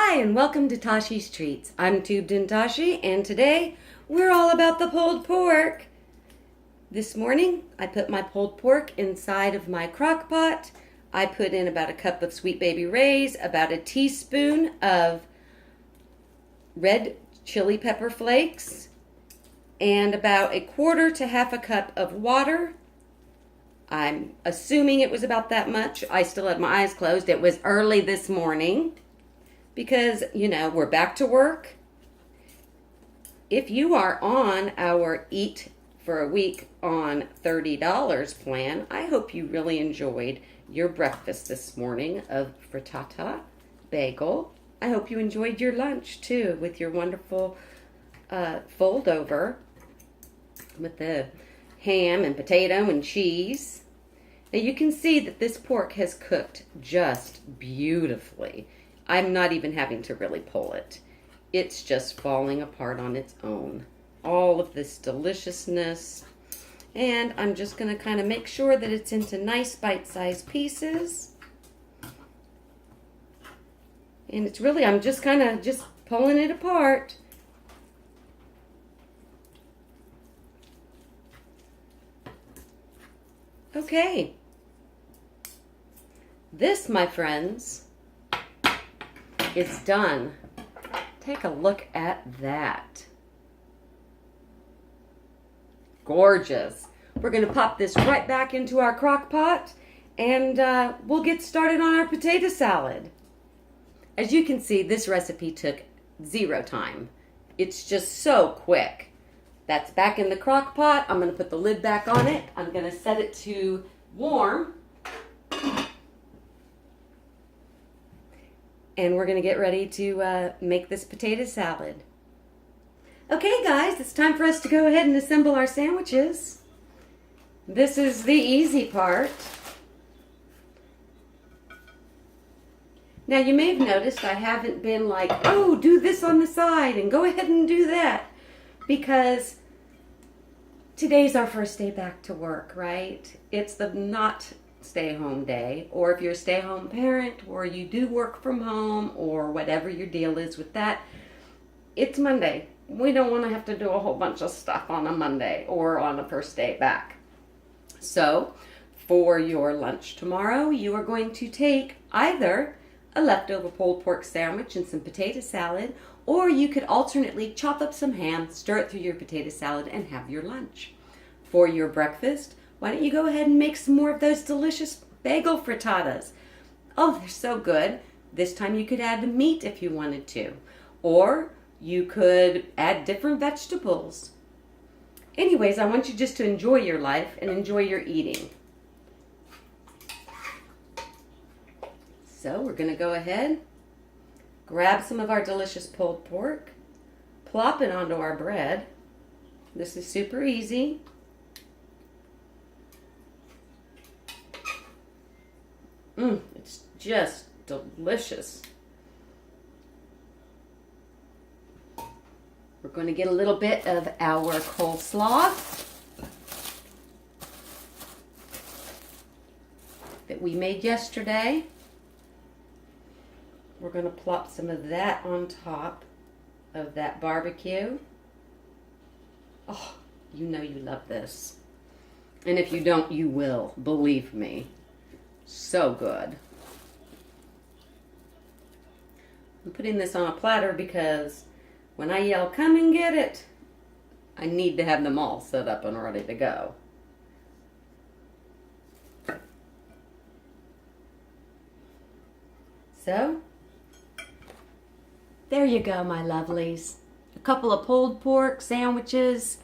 Hi, and welcome to Tashi's Treats. I'm Tubed in Tashi, and today we're all about the pulled pork. This morning, I put my pulled pork inside of my crock pot. I put in about a cup of Sweet Baby Ray's, about a teaspoon of red chili pepper flakes, and about a quarter to half a cup of water. I'm assuming it was about that much. I still had my eyes closed. It was early this morning because, we're back to work. If you are on our Eat for a Week on $30 plan, I hope you really enjoyed your breakfast this morning of frittata, bagel. I hope you enjoyed your lunch too with your wonderful fold over with the ham and potato and cheese. Now you can see that this pork has cooked just beautifully. I'm not even having to really pull it. It's just falling apart on its own. All of this deliciousness. And I'm just going to kind of make sure that it's into nice bite-sized pieces. And it's really, I'm just kind of just pulling it apart. Okay. This, my friends, is done. Take a look at that. Gorgeous. We're going to pop this right back into our crock pot and we'll get started on our potato salad. As you can see, this recipe took 0 time. It's just so quick. That's back in the crock pot. I'm going to put the lid back on it. I'm going to set it to warm. And we're going to get ready to make this potato salad. Okay, guys, it's time for us to go ahead and assemble our sandwiches. This is the easy part. Now, you may have noticed I haven't been like, oh, do this on the side and go ahead and do that. Because today's our first day back to work, right? It's the not stay-home day, or if you're a stay-home parent, or you do work from home, or whatever your deal is with that, it's Monday. We don't want to have to do a whole bunch of stuff on a Monday or on the first day back. So, for your lunch tomorrow, you are going to take either a leftover pulled pork sandwich and some potato salad, or you could alternately chop up some ham, stir it through your potato salad, and have your lunch. For your breakfast, why don't you go ahead and make some more of those delicious bagel frittatas? Oh, they're so good. This time you could add meat if you wanted to. Or you could add different vegetables. Anyways, I want you just to enjoy your life and enjoy your eating. So we're going to go ahead, grab some of our delicious pulled pork, plop it onto our bread. This is super easy. It's just delicious. We're going to get a little bit of our coleslaw that we made yesterday. We're going to plop some of that on top of that barbecue. Oh, you know you love this. And if you don't, you will. Believe me. So good. I'm putting this on a platter because when I yell, come and get it, I need to have them all set up and ready to go. So, there you go, my lovelies. A couple of pulled pork sandwiches.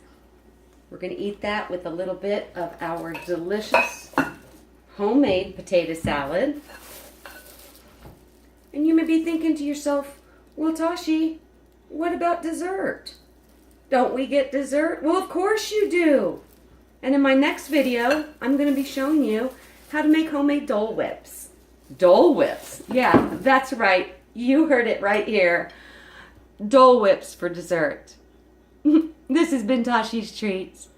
We're going to eat that with a little bit of our delicious homemade potato salad. And you may be thinking to yourself, well, Tashi, what about dessert? Don't we get dessert? Well, of course you do. And in my next video, I'm going to be showing you how to make homemade Dole Whips. Dole Whips. Yeah, that's right. You heard it right here. Dole Whips for dessert. This has been Tashi's Treats.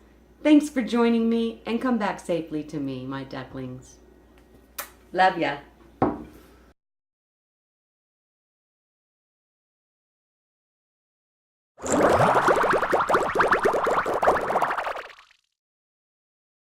Thanks for joining me, and come back safely to me, my ducklings. Love ya.